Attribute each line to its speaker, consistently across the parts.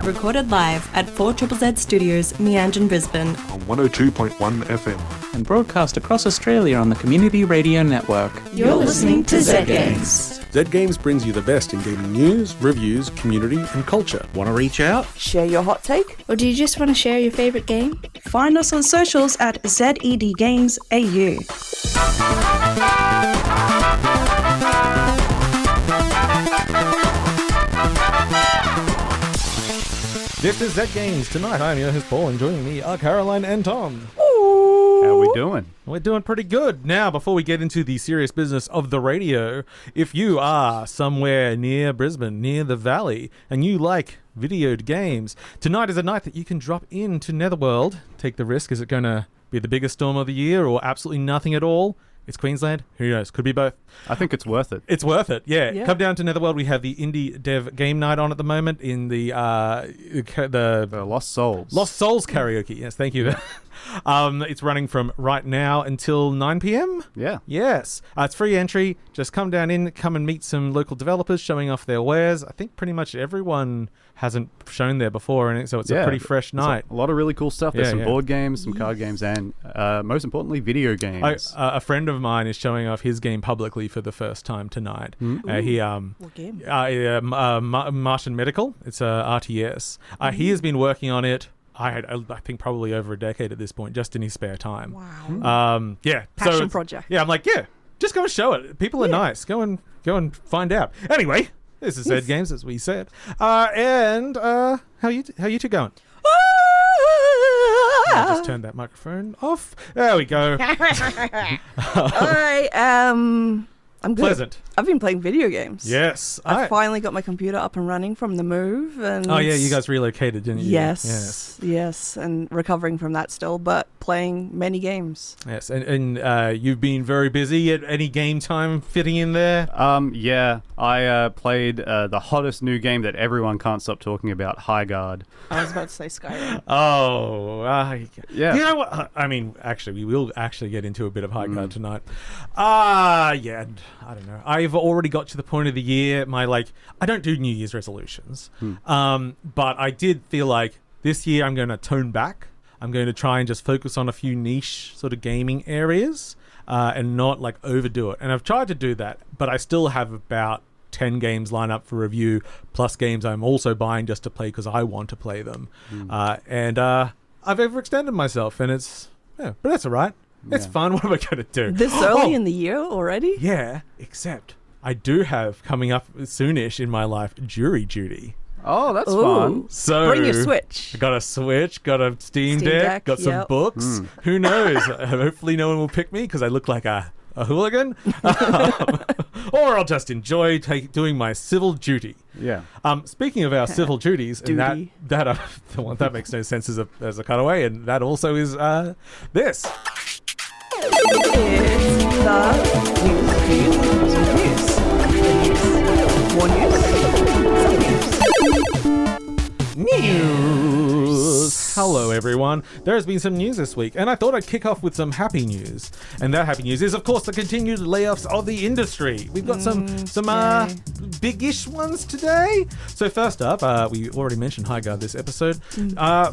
Speaker 1: recorded live at 4ZZZ Studios, Meanjin, Brisbane.
Speaker 2: On 102.1 FM.
Speaker 3: And broadcast across Australia on the Community Radio Network.
Speaker 1: You're listening to Zed Games.
Speaker 2: Zed Games brings you the best in gaming news, reviews, community and culture. Want to reach out?
Speaker 4: Share your hot take?
Speaker 5: Or do you just want to share your favourite game?
Speaker 6: Find us on socials at Zed Games AU.
Speaker 7: This is Zed Games. Tonight I'm your host Paul, and joining me are Caroline and Tom.
Speaker 4: Ooh.
Speaker 8: How we doing?
Speaker 7: We're doing pretty good. Now, before we get into the serious business of the radio, if you are somewhere near Brisbane, near the Valley, and you like video games, tonight is a night that you can drop into Netherworld. Take the risk. Is it going to be the biggest storm of the year or absolutely nothing at all? It's Queensland. Who knows? Could be both.
Speaker 8: I think it's worth it.
Speaker 7: It's worth it, yeah. Come down to Netherworld. We have the Indie Dev Game Night on at the moment in the
Speaker 8: Lost Souls.
Speaker 7: Lost Souls karaoke. Yes, thank you. It's running from right now until 9 p.m.
Speaker 8: Yeah.
Speaker 7: Yes. It's free entry. Just come down in, come and meet some local developers showing off their wares. I think pretty much everyone hasn't shown there before, and so it's a pretty fresh night.
Speaker 8: A lot of really cool stuff. There's some board games, some card games, and most importantly, video games.
Speaker 7: A friend of mine is showing off his game publicly for the first time tonight.
Speaker 4: What game?
Speaker 7: Martian Medical. It's a RTS. He has been working on it. I think probably over a decade at this point, just in his spare time.
Speaker 4: Wow. Passion project.
Speaker 7: Yeah, I'm like, just go and show it. People are nice. Go and find out. Anyway, this is Zed Games, as we said. And how you two going? I just turned that microphone off. There we go.
Speaker 4: I'm good.
Speaker 7: Pleasant.
Speaker 4: I've been playing video games.
Speaker 7: Yes.
Speaker 4: I finally got my computer up and running from the move. And
Speaker 7: oh, yeah, you guys relocated, didn't you?
Speaker 4: Yes, and recovering from that still, but playing many games.
Speaker 7: Yes, and you've been very busy. At any game time fitting in there?
Speaker 8: I played the hottest new game that everyone can't stop talking about, High Guard.
Speaker 4: I was about to say Skyrim.
Speaker 7: Yeah. You know what? I mean, actually, we will actually get into a bit of High Guard tonight. I don't know. I've already got to the point of the year, I don't do New Year's resolutions, but I did feel like this year I'm going to tone back. I'm going to try and just focus on a few niche sort of gaming areas and not overdo it. And I've tried to do that, but I still have about 10 games lined up for review, plus games I'm also buying just to play because I want to play them. And I've overextended myself, and but that's all right. It's fun. What am I going to do?
Speaker 4: This early in the year already?
Speaker 7: Yeah, except I do have coming up soonish in my life jury duty.
Speaker 8: Oh, that's fun.
Speaker 7: So
Speaker 4: bring your Switch.
Speaker 7: I got a Switch, got a Steam Deck, got some books. Who knows? Hopefully no one will pick me because I look like a hooligan. Or I'll just enjoy doing my civil duty.
Speaker 8: Yeah.
Speaker 7: Speaking of our civil duties, and that makes no sense as a cutaway, and that also is this.
Speaker 4: It's the
Speaker 7: news. Hello, everyone. There has been some news this week, and I thought I'd kick off with some happy news. And that happy news is, of course, the continued layoffs of the industry. We've got some big-ish ones today. So first up, we already mentioned High Guard this episode.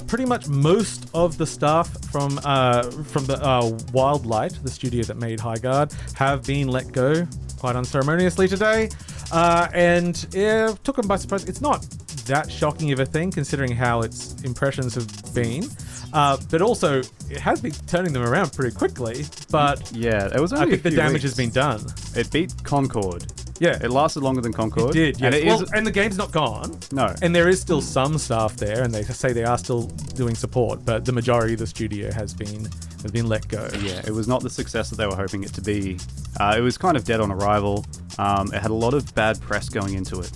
Speaker 7: Pretty much most of the staff from the Wildlight, the studio that made High Guard, have been let go quite unceremoniously today. And it took them by surprise. It's not that shocking of a thing considering how its impressions have been, but also it has been turning them around pretty quickly. But
Speaker 8: it was only
Speaker 7: I think the damage has been done.
Speaker 8: It beat Concord.
Speaker 7: Yeah,
Speaker 8: it lasted longer than Concord.
Speaker 7: It did, yes. And the game's not gone.
Speaker 8: No,
Speaker 7: and there is still some staff there, and they say they are still doing support, but the majority of the studio has been let go.
Speaker 8: Yeah, it was not the success that they were hoping it to be. It was kind of dead on arrival. It had a lot of bad press going into it.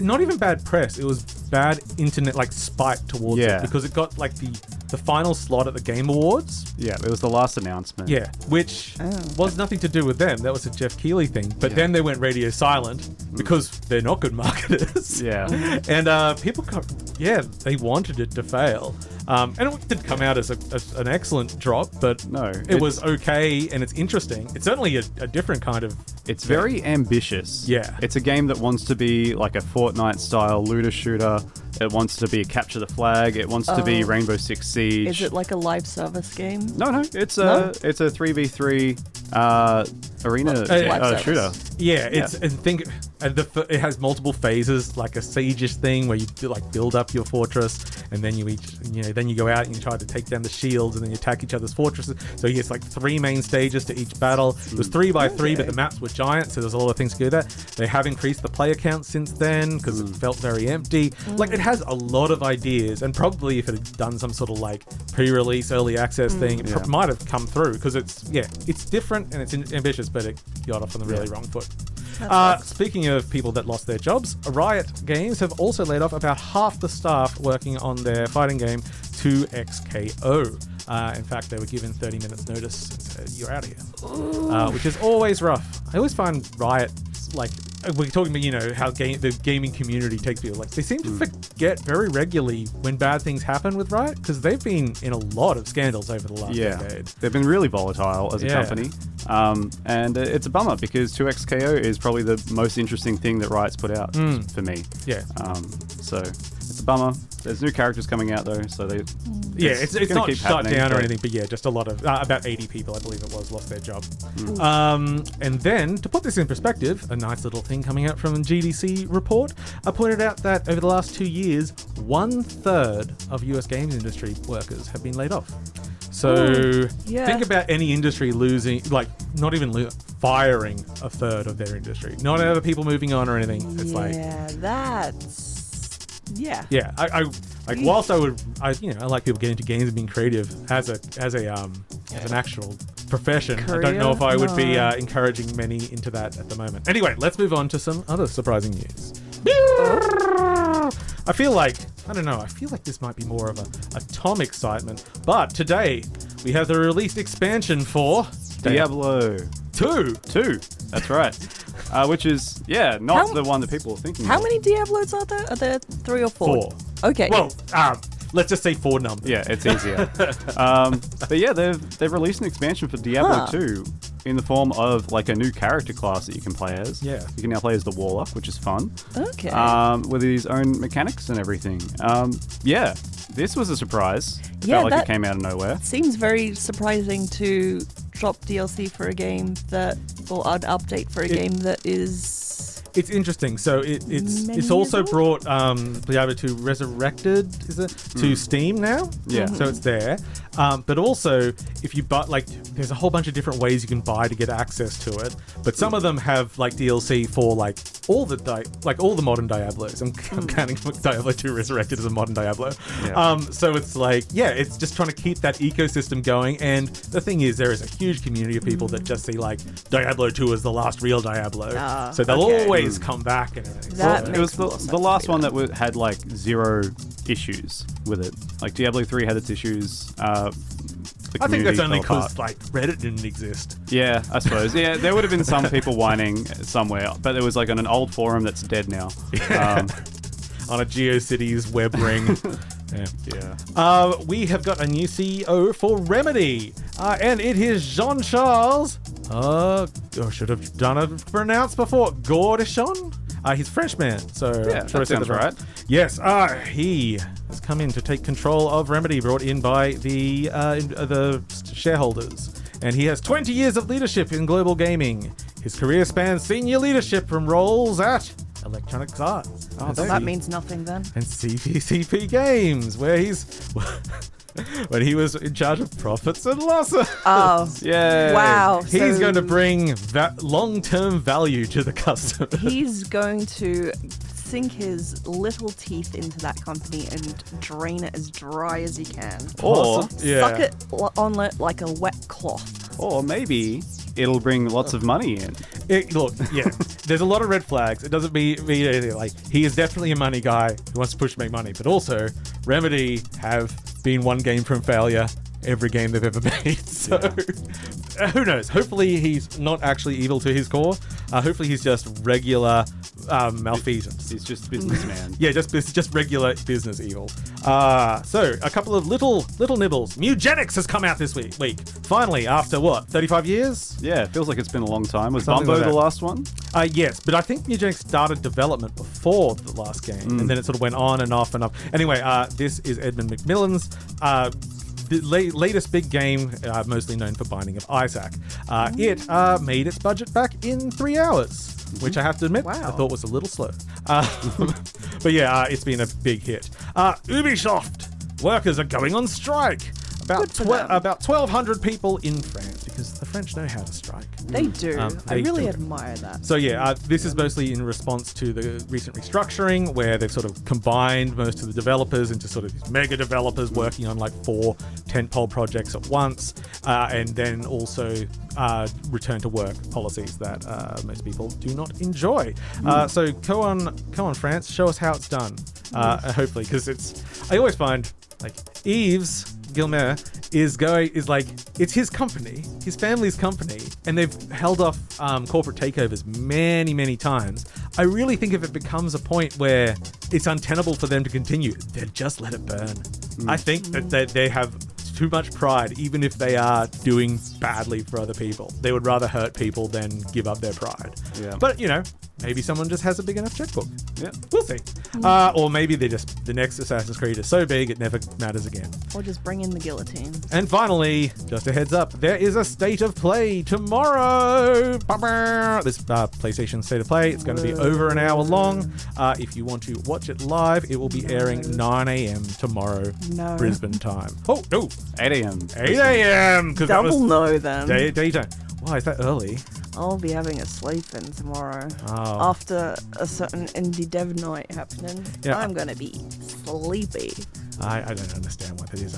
Speaker 7: Not even bad press. It was bad internet spite towards it because it got the final slot at the Game Awards.
Speaker 8: Yeah, it was the last announcement.
Speaker 7: Yeah, which was nothing to do with them. That was a Jeff Keighley thing. But then they went radio silent because they're not good marketers.
Speaker 8: Yeah.
Speaker 7: And people they wanted it to fail. And it didn't come out as an excellent drop, but
Speaker 8: No,
Speaker 7: it was okay and it's interesting. It's certainly a different kind of.
Speaker 8: It's very ambitious.
Speaker 7: Yeah.
Speaker 8: It's a game that wants to be like a Fortnite-style looter shooter. It wants to be a capture the flag. It wants to be Rainbow Six Siege.
Speaker 4: Is it like a live service game?
Speaker 8: No. It's a 3v3 arena shooter.
Speaker 7: Yeah, it has multiple phases, like a siege-ish thing where you like build up your fortress, and then then you go out and you try to take down the shields, and then you attack each other's fortresses. So it's like 3 main stages to each battle. It was 3x3, but the maps were giant, so there's a lot of things to do that. They have increased the player count since then because it felt very empty. Like it has a lot of ideas, and probably if it had done some sort of like pre-release early access thing, it might have come through because it's different and it's ambitious, but it got off on the really wrong foot. Speaking of people that lost their jobs, Riot Games have also laid off about half the staff working on their fighting game 2XKO. In fact, they were given 30 minutes notice and said, you're out of here. Which is always rough. I always find Riot, like, we're talking about, how the gaming community takes people. Like, they seem to forget very regularly when bad things happen with Riot, because they've been in a lot of scandals over the last decade.
Speaker 8: They've been really volatile as a company. And it's a bummer because 2XKO is probably the most interesting thing that Riot's put out for me.
Speaker 7: Yeah.
Speaker 8: So it's a bummer. There's new characters coming out though, so they.
Speaker 7: It's not shut down or anything, but just a lot of about 80 people, I believe it was, lost their job. And then to put this in perspective, a nice little thing coming out from the GDC report, I pointed out that over the last 2 years, 1/3 of US games industry workers have been laid off. So think about any industry losing, like not even firing 1/3 of their industry. Not other people moving on or anything. It's Yeah, I like. Whilst I like people getting into games and being creative as an actual profession. I don't know if I would be encouraging many into that at the moment. Anyway, let's move on to some other surprising news. I feel like this might be more of a Tom excitement, but today we have the released expansion for
Speaker 8: Diablo
Speaker 7: 2.
Speaker 8: That's right. Which is not the one that people are thinking.
Speaker 4: How
Speaker 8: of.
Speaker 4: many Diablos are there? Are there 3 or 4?
Speaker 7: 4.
Speaker 4: Okay.
Speaker 7: Well, let's just say 4 numbers.
Speaker 8: Yeah, it's easier. But yeah, they've released an expansion for Diablo 2 in the form of like a new character class that you can play as.
Speaker 7: Yeah.
Speaker 8: You can now play as the Warlock, which is fun.
Speaker 4: Okay.
Speaker 8: With his own mechanics and everything. This was a surprise.
Speaker 4: Yeah,
Speaker 8: Felt like it came out of nowhere.
Speaker 4: Seems very surprising to drop DLC for a game or an update for a game that is.
Speaker 7: It's interesting. So it's also brought Diablo 2 Resurrected, is it, to Steam now?
Speaker 8: Yeah.
Speaker 7: So it's there. But also, if you buy, like, there's a whole bunch of different ways you can buy to get access to it. But some of them have like DLC for like all the modern Diablos. I'm counting Diablo 2 Resurrected as a modern Diablo.
Speaker 8: Yeah.
Speaker 7: So it's like, it's just trying to keep that ecosystem going. And the thing is, there is a huge community of people that just see like Diablo 2 as the last real Diablo. So they'll always come back and everything.
Speaker 4: That
Speaker 8: it was the last one that had like 0 issues with it. Like Diablo 3 had its issues.
Speaker 7: I think that's only because like Reddit didn't exist.
Speaker 8: Yeah, I suppose. Yeah, there would have been some people whining somewhere, but it was like on an old forum that's dead now.
Speaker 7: On a GeoCities web ring. We have got a new CEO for Remedy, and it is Jean-Charles. I should have done it pronounced before. Gordishon. He's French man, so
Speaker 8: that sounds right.
Speaker 7: Yes, he has come in to take control of Remedy, brought in by the shareholders, and he has 20 years of leadership in global gaming. His career spans senior leadership from roles at Electronic Arts.
Speaker 4: So that means nothing then.
Speaker 7: And CP Games, where when he was in charge of profits and losses.
Speaker 4: Oh,
Speaker 8: yeah!
Speaker 4: Wow!
Speaker 7: He's going to bring that long-term value to the customer.
Speaker 4: He's going to sink his little teeth into that company and drain it as dry as he can.
Speaker 8: Or
Speaker 4: suck it on it like a wet cloth.
Speaker 8: Or maybe it'll bring lots of money in.
Speaker 7: There's a lot of red flags. It doesn't mean anything. Like, he is definitely a money guy who wants to push to make money, but also Remedy have been one game from failure every game they've ever made. So who knows? Hopefully he's not actually evil to his core. Hopefully he's just regular malfeasance.
Speaker 8: He's just businessman.
Speaker 7: Yeah, just regular business evil. So a couple of little nibbles. Mugenics has come out this week. Finally, after what, 35 years?
Speaker 8: Yeah, it feels like it's been a long time. Was
Speaker 7: Something
Speaker 8: Bumbo
Speaker 7: like
Speaker 8: the
Speaker 7: that.
Speaker 8: last one?
Speaker 7: Yes, but I think Mugenics started development before the last game, and then it sort of went on and off and off. Anyway, this is Edmund Macmillan's the latest big game, mostly known for Binding of Isaac. It made its budget back in 3 hours. Which I have to admit, I thought was a little slow. But yeah, it's been a big hit. Ubisoft workers are going on strike. About 1,200 people in France, because the French know how to strike.
Speaker 4: They do. I
Speaker 7: They
Speaker 4: really
Speaker 7: do.
Speaker 4: admire that.
Speaker 7: So yeah, this is mostly in response to the recent restructuring, where they've sort of combined most of the developers into sort of these mega developers working on like 4 tentpole projects at once, and then also return to work policies that most people do not enjoy. So go on, France, show us how it's done. Hopefully, because I always find like Yves Guillemot is like, it's his company, his family's company, and they've held off corporate takeovers many times. I really think if it becomes a point where it's untenable for them to continue, they'd just let it burn. I think that they have too much pride, even if they are doing badly for other people. They would rather hurt people than give up their pride.
Speaker 8: Yeah.
Speaker 7: But, maybe someone just has a big enough checkbook.
Speaker 8: Yeah.
Speaker 7: We'll see. Or maybe the next Assassin's Creed is so big it never matters again.
Speaker 4: Or just bring in the guillotine.
Speaker 7: And finally, just a heads up, there is a State of Play tomorrow. This PlayStation State of Play, it's going to be over an hour long. If you want to watch it live, it will be airing 9 a.m. tomorrow, Brisbane time. Oh, no.
Speaker 8: 8 a.m.
Speaker 7: 8 a.m.
Speaker 4: Double no then.
Speaker 7: Daytime. Why is that early?
Speaker 4: I'll be having a sleep-in tomorrow.
Speaker 7: Oh.
Speaker 4: After a certain indie dev night happening,
Speaker 7: Yeah.
Speaker 4: I'm going to be sleepy.
Speaker 7: I don't understand what it is.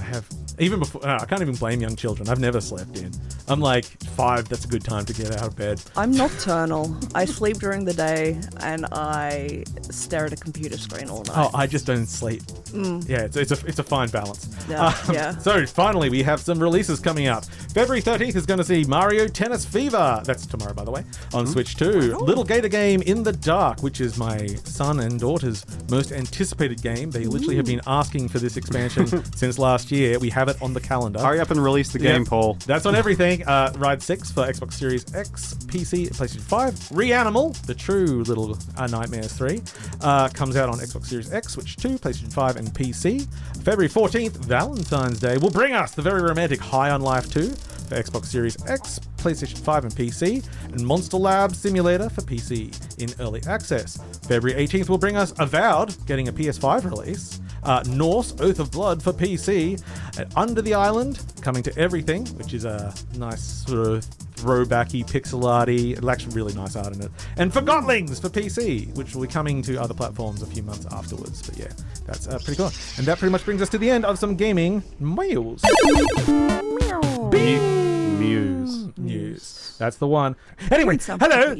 Speaker 7: Even before, I can't even blame young children. I've never slept in. I'm like 5, that's a good time to get out of bed.
Speaker 4: I'm nocturnal. I sleep during the day and I stare at a computer screen all night.
Speaker 7: Oh, I just don't sleep. Yeah, it's a fine balance.
Speaker 4: Yeah.
Speaker 7: So finally, we have some releases coming up. February 13th is going to see Mario Tennis Fever. That's tomorrow, by the way, on Switch 2. Little Gator Game In the Dark, which is my son and daughter's most anticipated game. They literally have been asking for this expansion since last year. We have it on the calendar.
Speaker 8: Hurry up and release the game, Paul.
Speaker 7: That's on everything. Ride 6 for Xbox Series X, PC, PlayStation 5. Reanimal, the true little Nightmares 3, comes out on Xbox Series X, Switch 2, PlayStation 5, and PC. February 14th, Valentine's Day, will bring us the very romantic High on Life 2 for Xbox Series X, PlayStation 5 and PC, and Monster Lab Simulator for PC in early access. February 18th will bring us Avowed, getting a PS5 release, Norse Oath of Blood for PC, and Under the Island, coming to everything, which is a nice sort of throwbacky, pixel arty, actually really nice art in it, and Forgotlings for PC, which will be coming to other platforms a few months afterwards. But yeah, that's pretty cool. And that pretty much brings us to the end of some gaming news. News. That's the one. Anyway, hello.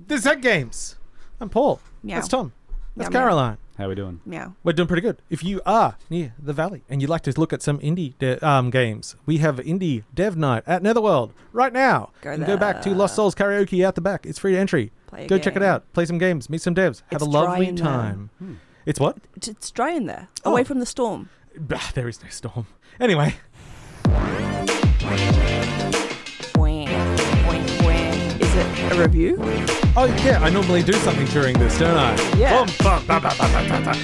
Speaker 7: This is Zed Games. I'm Paul.
Speaker 4: Meow.
Speaker 7: That's Tom. That's
Speaker 4: Meow, meow.
Speaker 7: Caroline.
Speaker 8: How we doing?
Speaker 4: Meow.
Speaker 7: We're doing pretty good. If you are near the valley and you'd like to look at some indie games, we have Indie Dev Night at Netherworld right now. You can go back to Lost Souls Karaoke out the back. It's free to entry. Go check it out. Play some games. Meet some devs. Have
Speaker 4: It's
Speaker 7: a
Speaker 4: dry
Speaker 7: lovely
Speaker 4: in
Speaker 7: time. It's what?
Speaker 4: It's dry in there. Away from the storm.
Speaker 7: There is no storm. Anyway.
Speaker 4: Is it a review?
Speaker 7: Oh, yeah, I normally do something during this, don't I?
Speaker 4: Yeah.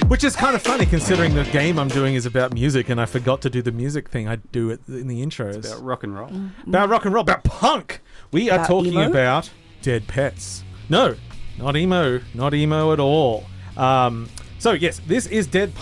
Speaker 7: Which is kind of funny considering the game I'm doing is about music and I forgot to do the music thing I do it in the intros.
Speaker 8: It's about rock and roll.
Speaker 7: About rock and roll, about punk. We are
Speaker 4: About
Speaker 7: talking
Speaker 4: emo?
Speaker 7: about dead pets. No, not emo at all. So yes, this is Dead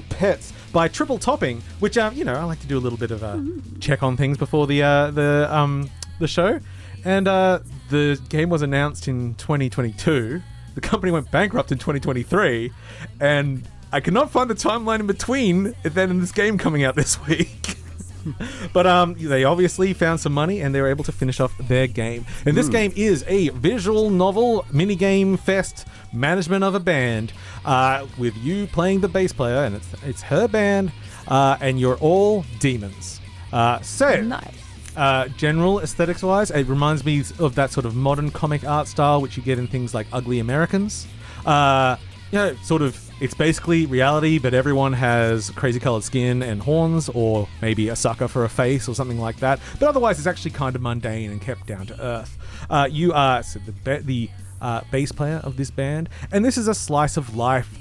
Speaker 7: Pets by Triple Topping, which I like to do a little bit of a check on things before the show. And the game was announced in 2022. The company went bankrupt in 2023, and I cannot find the timeline in between then and this game coming out this week. But they obviously found some money and they were able to finish off their game. And this game is a visual novel minigame fest management of a band with you playing the bass player, and it's her band, and you're all demons. So
Speaker 4: Nice.
Speaker 7: general aesthetics-wise, it reminds me of that sort of modern comic art style, which you get in things like Ugly Americans. Sort of, it's basically reality, but everyone has crazy colored skin and horns, or maybe a sucker for a face or something like that. But otherwise, it's actually kind of mundane and kept down to earth. You are the bass player of this band, and this is a slice of life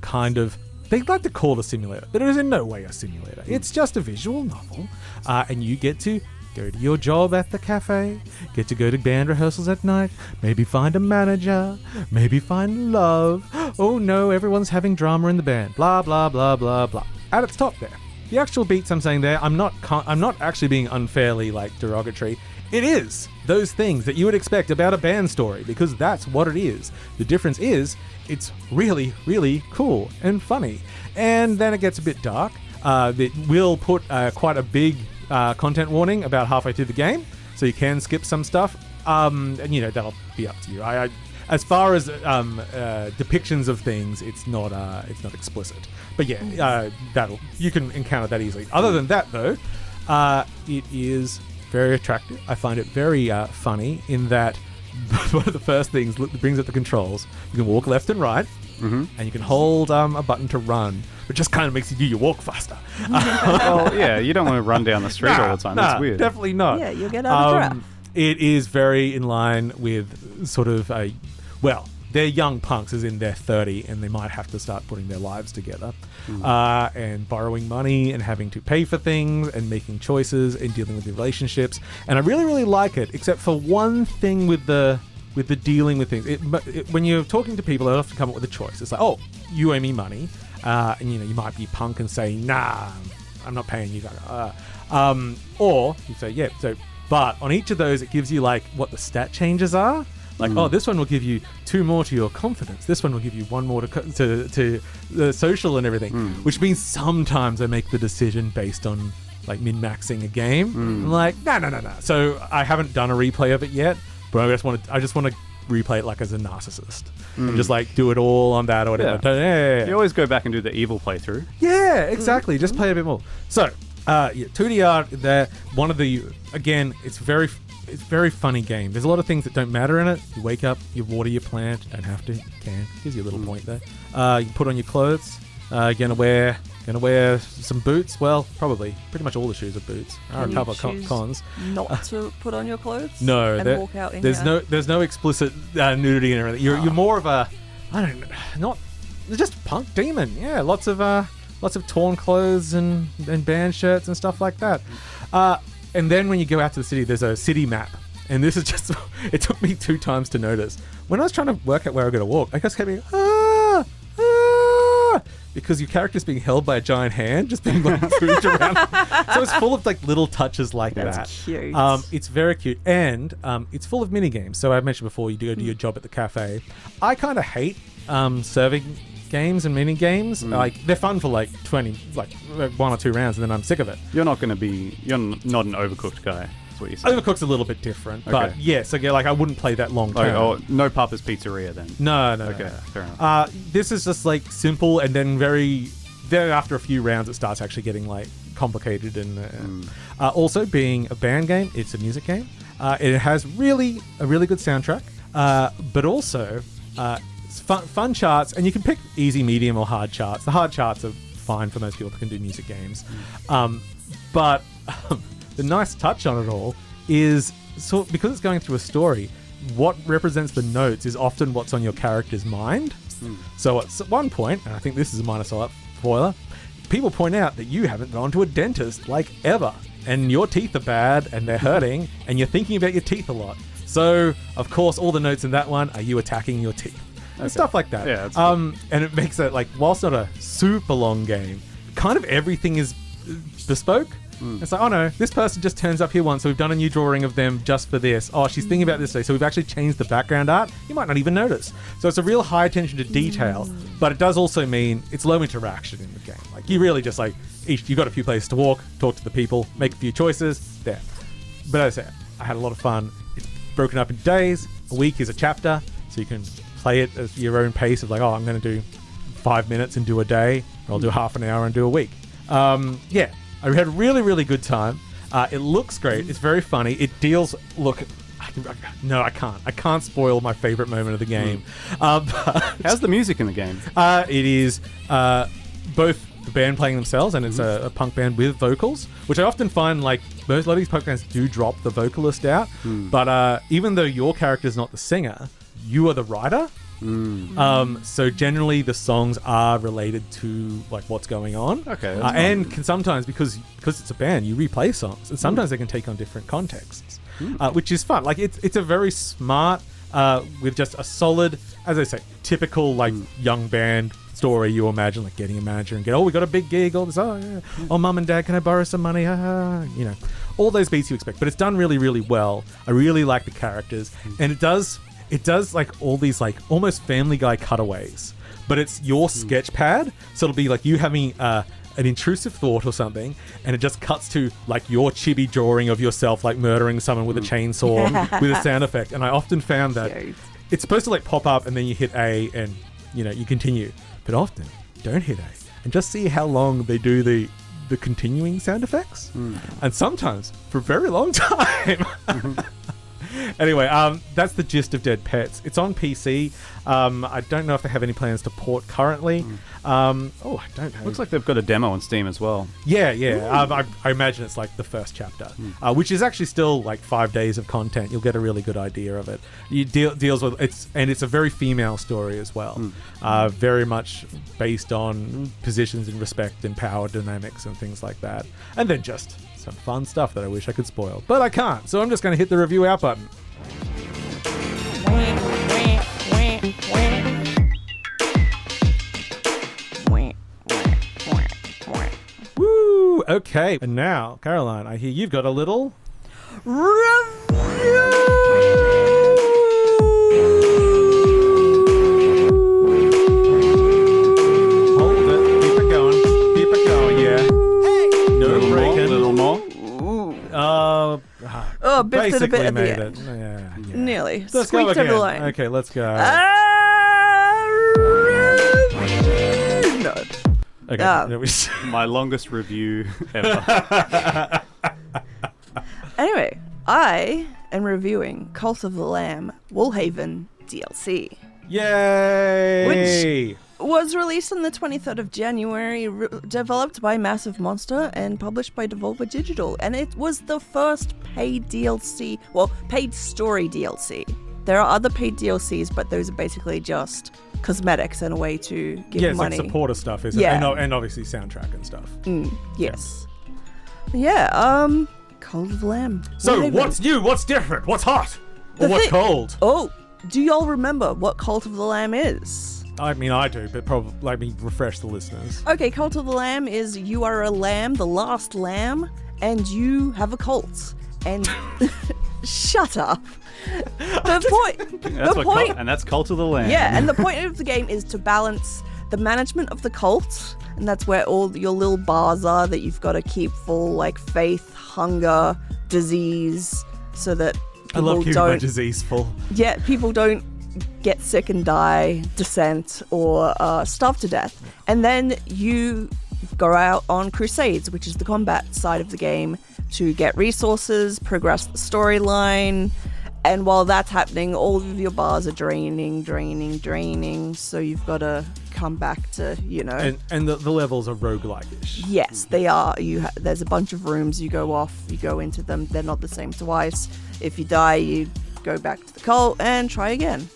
Speaker 7: kind of. They like to call it a simulator, but it is in no way a simulator. It's just a visual novel, and you get to go to your job at the cafe, get to go to band rehearsals at night, maybe find a manager, maybe find love. Oh no, everyone's having drama in the band. Blah blah blah blah blah. At its top there, the actual beats I'm saying there, I'm not actually being unfairly derogatory. It is those things that you would expect about a band story, because that's what it is. The difference is it's really, really cool and funny. And then it gets a bit dark. It will put quite a big content warning about halfway through the game, so you can skip some stuff. And that'll be up to you. As far as depictions of things, it's not explicit. But yeah, you can encounter that easily. Other than that, though, it is very attractive. I find it very funny in that one of the first things that brings up the controls, you can walk left and right, and you can hold a button to run, which just kind of makes you do your walk faster.
Speaker 8: Well, yeah, you don't want to run down the street all the time. That's weird.
Speaker 7: Definitely not.
Speaker 4: Yeah, you'll get out of draft.
Speaker 7: It is very in line with sort of they're young punks, as in they're 30, and they might have to start putting their lives together, and borrowing money and having to pay for things and making choices and dealing with the relationships. And I really, really like it, except for one thing with the dealing with things. When you're talking to people, they often come up with a choice. It's like, oh, you owe me money, and you might be punk and say, nah, I'm not paying you. Or you say, yeah. But on each of those, it gives you what the stat changes are. Oh, this one will give you 2 more to your confidence. This one will give you 1 more to the social and everything. Which means sometimes I make the decision based on min-maxing a game. I'm like, no. So I haven't done a replay of it yet, but I just want to replay it as a narcissist and just do it all on that or whatever. Yeah.
Speaker 8: You always go back and do the evil playthrough.
Speaker 7: Yeah, exactly. Just play a bit more. So 2DR there. One of the it's very funny game. There's a lot of things that don't matter in it. You wake up, you water your plant, don't have to, you can. Gives you a little point there. You put on your clothes. Gonna wear some boots. Well, probably pretty much all the shoes are boots. There are a couple of cons.
Speaker 4: Not to put on your clothes.
Speaker 7: No,
Speaker 4: and walk out in
Speaker 7: there's no explicit nudity and everything. You're more of a just punk demon. Yeah, lots of torn clothes and band shirts and stuff like that. And then when you go out to the city, there's a city map. And this is just, it took me 2 times to notice. When I was trying to work out where I'm going to walk, I just kept being, because your character's being held by a giant hand, just being moved around. So it's full of little touches like that.
Speaker 4: That's cute.
Speaker 7: It's very cute. And it's full of mini games. So I mentioned before, you do your job at the cafe. I kind of hate serving games and mini games. They're fun for 1 or 2 rounds, and then I'm sick of it.
Speaker 8: You're not an Overcooked guy. That's what you say.
Speaker 7: Overcooked's a little bit different, but yes, I wouldn't play that long term.
Speaker 8: Oh, no Papa's Pizzeria then.
Speaker 7: No.
Speaker 8: Okay, fair enough.
Speaker 7: This is just simple, and then then after a few rounds, it starts actually getting complicated. And also, being a band game, it's a music game. It has a really good soundtrack, but also fun charts, and you can pick easy, medium, or hard charts. The hard charts are fine for most people that can do music games. But the nice touch on it all is, because it's going through a story, what represents the notes is often what's on your character's mind. So at one point, and I think this is a minor spoiler, people point out that you haven't gone to a dentist ever, and your teeth are bad and they're hurting, and you're thinking about your teeth a lot. So, of course, all the notes in that one are you attacking your teeth. And stuff like that.
Speaker 8: Yeah,
Speaker 7: and it makes it whilst not a super long game, kind of everything is bespoke. It's oh no, this person just turns up here once, so we've done a new drawing of them just for this. Oh, she's thinking about this today, so we've actually changed the background art. You might not even notice. So it's a real high attention to detail, but it does also mean it's low interaction in the game. You really just you got a few places to walk, talk to the people, make a few choices, there. But as I said, I had a lot of fun. It's broken up in days. A week is a chapter, so you can play it at your own pace of I'm going to do 5 minutes and do a day, or I'll do half an hour and do a week. I had a really, really good time. It looks great. It's very funny. It deals... Look... No, I can't. I can't spoil my favorite moment of the game. But
Speaker 8: How's the music in the game?
Speaker 7: it is both the band playing themselves, and it's a punk band with vocals, which I often find, like, a lot of these punk bands do drop the vocalist out. But even though your character is not the singer, you are the writer. So generally the songs are related to like what's going on.
Speaker 8: Okay, that's
Speaker 7: and can sometimes, because it's a band, you replay songs, and sometimes they can take on different contexts, which is fun. Like it's a very smart, with just a solid, as I say, typical like young band story you imagine, like getting a manager and we got a big gig, all this, oh mum and dad, can I borrow some money, you know, all those beats you expect, but it's done really, really well. I really like the characters, and it does like all these like almost Family Guy cutaways, but it's your sketch pad, so it'll be like you having an intrusive thought or something, and it just cuts to like your chibi drawing of yourself like murdering someone with a chainsaw with a sound effect. And I often found that it's supposed to like pop up and then you hit A and you know you continue, but often don't hit A and just see how long they do the continuing sound effects, and sometimes for a very long time. Anyway, that's the gist of Dead Pets. It's on PC. I don't know if they have any plans to port currently. I don't know.
Speaker 8: Looks like they've got a demo on Steam as well.
Speaker 7: Yeah. I imagine it's like the first chapter, which is actually still like 5 days of content. You'll get a really good idea of it. It deals with it's a very female story as well. Very much based on positions and respect and power dynamics and things like that. And then just some fun stuff that I wish I could spoil, but I can't. So I'm just going to hit the review out button. Woo! Okay, and now, Caroline, I hear you've got a little Hold it, keep it going, yeah. No breaking.
Speaker 8: A little more.
Speaker 4: Biffed it a bit
Speaker 7: basically
Speaker 4: at the
Speaker 7: made
Speaker 4: end.
Speaker 7: it. Yeah.
Speaker 4: Nearly.
Speaker 7: Let's go
Speaker 4: Squeaked over
Speaker 7: again.
Speaker 4: the line.
Speaker 7: Okay, let's go.
Speaker 4: No.
Speaker 7: Okay. there we-
Speaker 8: My longest review ever.
Speaker 4: Anyway, I am reviewing Cult of the Lamb Woolhaven DLC.
Speaker 7: Yay!
Speaker 4: Was released on the 23rd of January, developed by Massive Monster and published by Devolver Digital, and it was the first paid DLC, well, paid story DLC. There are other paid DLCs, but those are basically just cosmetics and a way to give
Speaker 7: Yeah, it's
Speaker 4: money.
Speaker 7: like supporter stuff, isn't
Speaker 4: Yeah.
Speaker 7: it? And obviously soundtrack and stuff.
Speaker 4: Yes. Cult of the Lamb.
Speaker 7: So,
Speaker 4: Woolhaven.
Speaker 7: what's new? What's different? What's hot? Or what's cold?
Speaker 4: Oh, do y'all remember what Cult of the Lamb is?
Speaker 7: I mean, I do, but probably let me refresh the listeners.
Speaker 4: Okay, Cult of the Lamb is you are a lamb, the last lamb, and you have a cult. And shut up.
Speaker 8: That's Cult of the Lamb.
Speaker 4: Yeah, and the point of the game is to balance the management of the cult, and that's where all your little bars are that you've got to keep full, like faith, hunger, disease, so that
Speaker 7: I love
Speaker 4: people
Speaker 7: keeping my
Speaker 4: don't.
Speaker 7: disease full.
Speaker 4: Yeah, people don't get sick and die, descent, or starve to death. And then you go out on crusades, which is the combat side of the game, to get resources, progress the storyline. And while that's happening, all of your bars are draining. So you've got to come back to,
Speaker 7: And the levels are roguelike-ish.
Speaker 4: Yes, they are. There's a bunch of rooms. You go off, you go into them. They're not the same twice. If you die, you go back to the cult and try again.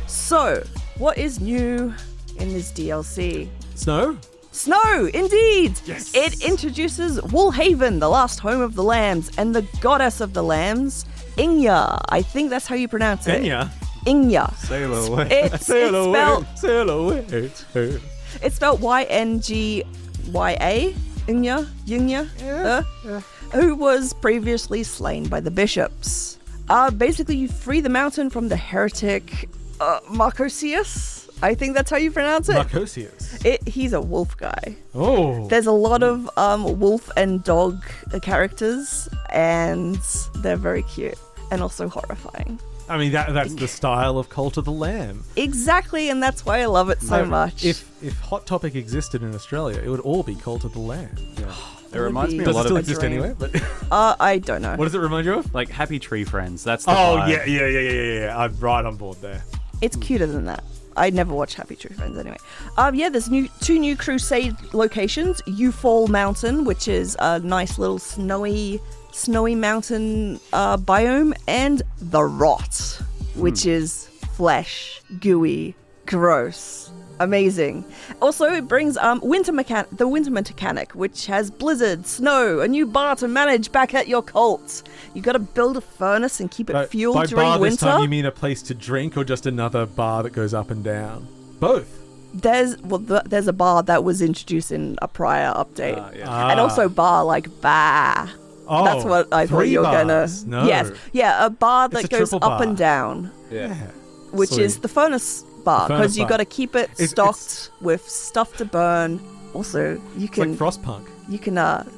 Speaker 4: So, what is new in this DLC?
Speaker 7: Snow?
Speaker 4: Snow, indeed!
Speaker 7: Yes!
Speaker 4: It introduces Woolhaven, the last home of the lambs, and the goddess of the lambs, Inya. I think that's how you pronounce it. Inya.
Speaker 8: Sail away.
Speaker 4: It's spelled...
Speaker 7: Sail away.
Speaker 4: It's spelled Yngya, Yingya, who was previously slain by the bishops. Basically, you free the mountain from the heretic Marcosius. I think that's how you pronounce it.
Speaker 7: Marcosius.
Speaker 4: He's a wolf guy.
Speaker 7: Oh.
Speaker 4: There's a lot of wolf and dog characters, and they're very cute and also horrifying.
Speaker 7: I mean, that's the style of Cult of the Lamb.
Speaker 4: Exactly, and that's why I love it so much.
Speaker 7: If Hot Topic existed in Australia, it would all be Cult of the Lamb. Yeah.
Speaker 8: It reminds me a
Speaker 7: Does it
Speaker 8: lot
Speaker 7: still
Speaker 8: of
Speaker 7: exist
Speaker 4: dream.
Speaker 7: anyway?
Speaker 4: I don't know.
Speaker 7: What does it remind you of?
Speaker 8: like Happy Tree Friends. That's the
Speaker 7: Oh,
Speaker 8: vibe.
Speaker 7: yeah. I'm right on board there.
Speaker 4: It's cuter than that. I never watched Happy Tree Friends anyway. There's two new Crusade locations. Fall Mountain, which is a nice little snowy mountain biome, and The Rot, which is flesh, gooey, gross, amazing. Also, it brings the winter mechanic, which has blizzard, snow, a new bar to manage back at your cult. You got to build a furnace and keep it fueled
Speaker 7: by
Speaker 4: during
Speaker 7: bar
Speaker 4: winter.
Speaker 7: this time, you mean a place to drink or just another bar that goes up and down? Both.
Speaker 4: There's a bar that was introduced in a prior update, and also bar like bar.
Speaker 7: Oh,
Speaker 4: That's what I thought
Speaker 7: 3
Speaker 4: you were
Speaker 7: bars.
Speaker 4: gonna.
Speaker 7: No.
Speaker 4: Yes, yeah, a bar
Speaker 7: It's
Speaker 4: that
Speaker 7: a
Speaker 4: goes
Speaker 7: triple
Speaker 4: up and
Speaker 7: bar.
Speaker 4: down,
Speaker 8: Yeah.
Speaker 4: which
Speaker 7: Sweet.
Speaker 4: is the furnace bar,
Speaker 7: The furnace
Speaker 4: because you
Speaker 7: bar.
Speaker 4: got to keep it
Speaker 7: It's-
Speaker 4: stocked with stuff to burn. Also, you
Speaker 7: It's
Speaker 4: can
Speaker 7: like Frostpunk.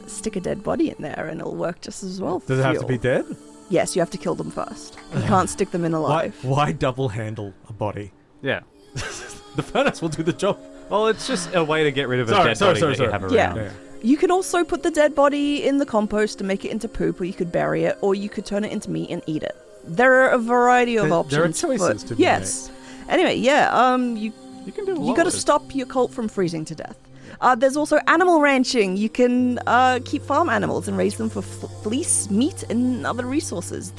Speaker 4: stick a dead body in there, and it'll work just as well. For
Speaker 7: Does it have to
Speaker 4: fuel.
Speaker 7: be dead?
Speaker 4: Yes, you have to kill them first. You can't stick them in alive.
Speaker 7: Why double handle a body?
Speaker 8: Yeah.
Speaker 7: The furnace will do the job.
Speaker 8: Well, it's just a way to get rid of a
Speaker 7: Sorry,
Speaker 8: dead
Speaker 7: sorry,
Speaker 8: body
Speaker 7: sorry,
Speaker 8: that
Speaker 7: sorry.
Speaker 8: you have
Speaker 4: Yeah.
Speaker 8: around.
Speaker 4: You can also put the dead body in the compost to make it into poop, or you could bury it, or you could turn it into meat and eat it. There are a variety of options.
Speaker 7: There are choices
Speaker 4: but
Speaker 7: to be
Speaker 4: yes. Anyway, you
Speaker 8: You can do a
Speaker 4: you
Speaker 8: lot
Speaker 4: got to
Speaker 8: with it.
Speaker 4: stop your cult from freezing to death. There's also animal ranching. You can keep farm animals and raise them for fleece, meat, and other resources.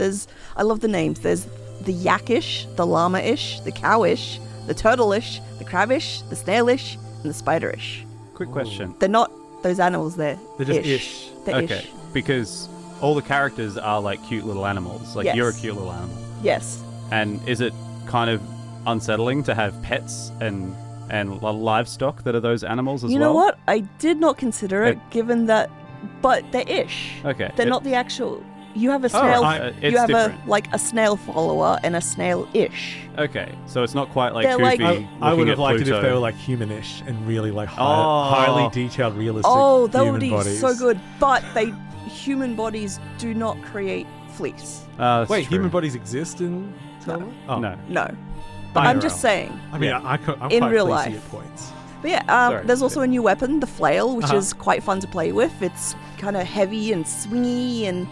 Speaker 4: I love the names. There's the yakish, the llama-ish, the cowish, the turtle-ish, the crab-ish, the snail-ish, and the spider-ish.
Speaker 8: Quick question.
Speaker 4: They're not those animals. They're
Speaker 7: just ish.
Speaker 4: They're
Speaker 8: Okay,
Speaker 4: ish.
Speaker 8: because all the characters are like cute little animals. Like
Speaker 4: Yes.
Speaker 8: you're a cute little animal.
Speaker 4: Yes.
Speaker 8: And is it kind of unsettling to have pets and livestock that are those animals as well?
Speaker 4: You know what? I did not consider it,
Speaker 8: Hey.
Speaker 4: given that, but they're ish.
Speaker 8: Okay.
Speaker 4: They're not the actual. You have a snail.
Speaker 8: it's
Speaker 4: you have
Speaker 8: different.
Speaker 4: a snail follower and a snail-ish.
Speaker 8: Okay, so it's not quite like
Speaker 4: They're
Speaker 8: Goofy.
Speaker 4: like-
Speaker 7: I would
Speaker 8: looking
Speaker 7: have
Speaker 8: at
Speaker 7: liked it if
Speaker 8: Pluto.
Speaker 7: they were like humanish and really like
Speaker 8: Oh.
Speaker 7: highly detailed, realistic
Speaker 4: Oh, that
Speaker 7: human
Speaker 4: would be
Speaker 7: bodies.
Speaker 4: so good. But human bodies do not create fleece.
Speaker 8: That's
Speaker 7: Wait,
Speaker 8: true.
Speaker 7: human bodies exist in Telma? Oh.
Speaker 8: No.
Speaker 4: No. But I'm just saying.
Speaker 7: I mean,
Speaker 8: Yeah.
Speaker 7: I'm
Speaker 4: In
Speaker 7: quite
Speaker 4: real
Speaker 7: fleecy
Speaker 4: life.
Speaker 7: at points.
Speaker 4: But yeah,
Speaker 8: Sorry.
Speaker 4: there's also a new weapon, the flail, which
Speaker 7: Uh-huh.
Speaker 4: is quite fun to play with. It's kind of heavy and swingy and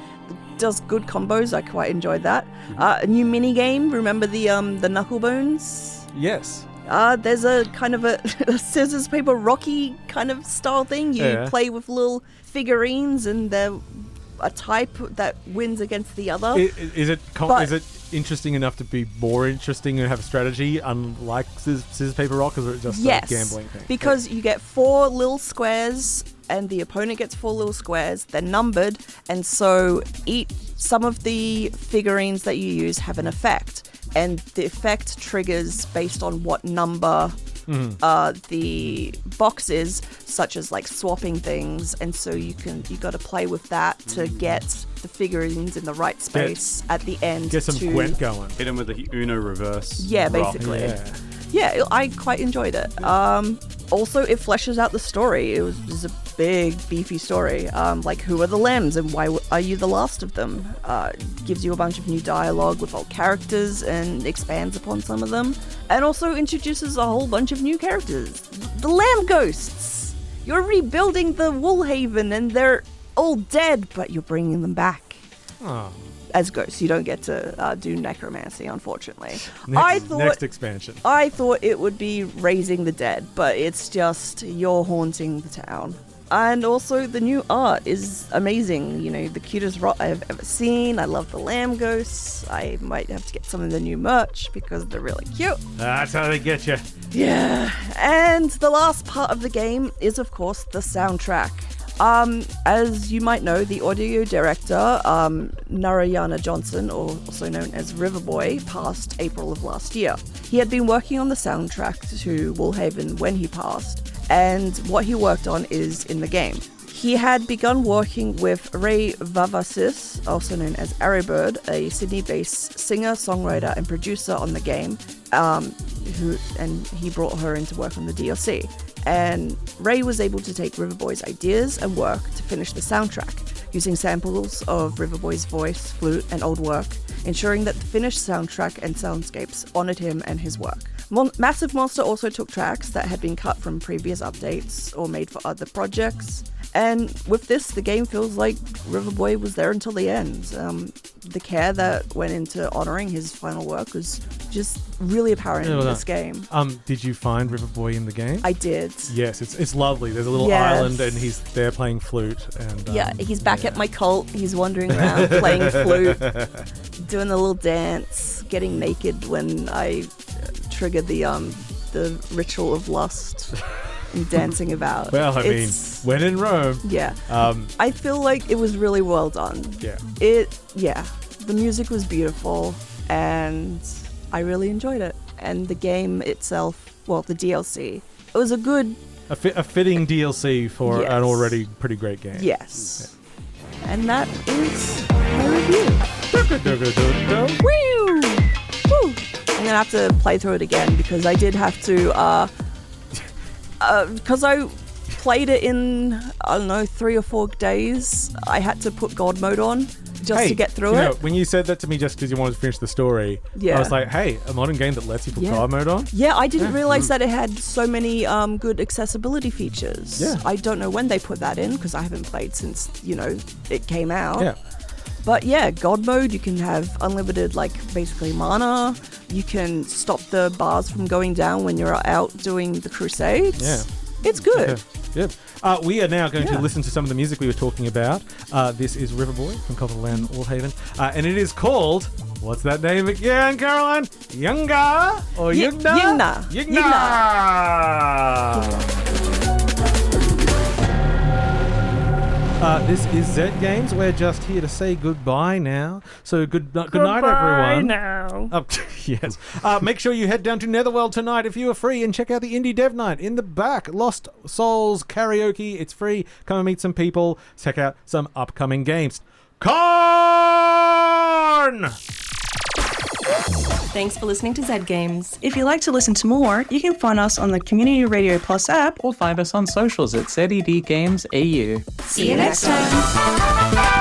Speaker 4: does good combos. I quite enjoyed that. A new mini game. Remember the Knucklebones?
Speaker 7: Yes.
Speaker 4: There's a kind of a scissors paper rocky kind of style thing. You
Speaker 7: Yeah.
Speaker 4: play with little figurines, and they're a type that wins against the other.
Speaker 7: Is it
Speaker 4: But-
Speaker 7: is it interesting enough to be more interesting and have a strategy, unlike scissors paper rock, or is it just
Speaker 4: Yes,
Speaker 7: a gambling thing?
Speaker 4: because you get 4 little squares, and the opponent gets 4 little squares. They're numbered, and so some of the figurines that you use have an effect, and the effect triggers based on what number the box is, such as like swapping things, and so you got to play with that to get the figurines in the right space at the end.
Speaker 7: Get some
Speaker 4: to,
Speaker 7: Gwent going.
Speaker 8: Hit him with the Uno reverse.
Speaker 4: Yeah,
Speaker 8: rock.
Speaker 4: basically.
Speaker 7: Yeah.
Speaker 4: Yeah, I quite enjoyed it. Also, it fleshes out the story. It was a big, beefy story. Like, who are the lambs and why are you the last of them? Gives you a bunch of new dialogue with old characters and expands upon some of them. And also introduces a whole bunch of new characters. The lamb ghosts! You're rebuilding the Woolhaven and they're all dead, but you're bringing them back.
Speaker 7: Oh.
Speaker 4: As ghosts. You don't get to do necromancy, unfortunately.
Speaker 7: Next expansion.
Speaker 4: I thought it would be raising the dead, but it's just you're haunting the town. And also the new art is amazing. You know, the cutest rot I've ever seen. I love the lamb ghosts. I might have to get some of the new merch because they're really cute.
Speaker 7: That's how they get you.
Speaker 4: Yeah. And the last part of the game is, of course, the soundtrack. As you might know, the audio director, Narayana Johnson, or also known as Riverboy, passed April of last year. He had been working on the soundtrack to Woolhaven when he passed, and what he worked on is in the game. He had begun working with Ray Vavasis, also known as Arrowbird, a Sydney-based singer, songwriter, and producer on the game, and he brought her in to work on the DLC. And Ray was able to take Riverboy's ideas and work to finish the soundtrack, using samples of Riverboy's voice, flute, and old work, ensuring that the finished soundtrack and soundscapes honored him and his work. Massive Monster also took tracks that had been cut from previous updates or made for other projects. And with this, the game feels like Riverboy was there until the end. The care that went into honouring his final work was just really apparent in this game.
Speaker 7: Did you find Riverboy in the game?
Speaker 4: I did.
Speaker 7: Yes, it's lovely. There's a little island and he's there playing flute. And
Speaker 4: he's back at my cult. He's wandering around playing flute, doing the little dance, getting naked when I trigger the ritual of lust and dancing about.
Speaker 7: Well, I mean, when in Rome.
Speaker 4: Yeah. I feel like it was really well done.
Speaker 7: Yeah.
Speaker 4: The music was beautiful and I really enjoyed it. And the game itself, well, the DLC, it was a good...
Speaker 7: A fitting DLC for an already pretty great game.
Speaker 4: Yes. Yeah. And that is my review. Woo! Woo! I'm going to have to play through it again because I did have to... because I played it in, I don't know, 3 or 4 days, I had to put God mode on just to get through it.
Speaker 7: When you said that to me just because you wanted to finish the story, I was like, hey, a modern game that lets you put God mode on?
Speaker 4: Yeah, I didn't realize that it had so many good accessibility features.
Speaker 7: Yeah.
Speaker 4: I don't know when they put that in because I haven't played since, it came out.
Speaker 7: Yeah.
Speaker 4: But yeah, God mode, you can have unlimited, basically mana. You can stop the bars from going down when you're out doing the crusades.
Speaker 7: Yeah.
Speaker 4: It's good.
Speaker 7: Yep. We are now going to listen to some of the music we were talking about. This is Riverboy from Culty Woolhaven. And it is called... What's that name again, Caroline? Yunga? Or Yugna? Yugna! This is Zed Games. We're just here to say goodbye now. So good night, everyone.
Speaker 4: Goodbye now.
Speaker 7: Yes. Make sure you head down to Netherworld tonight if you are free and check out the Indie Dev Night in the back. Lost Souls karaoke. It's free. Come and meet some people. Check out some upcoming games. Corn!
Speaker 1: Thanks for listening to Zed Games.
Speaker 6: If you'd like to listen to more, you can find us on the Community Radio Plus app
Speaker 3: Or find us on socials at ZED Games AU.
Speaker 1: See you next time.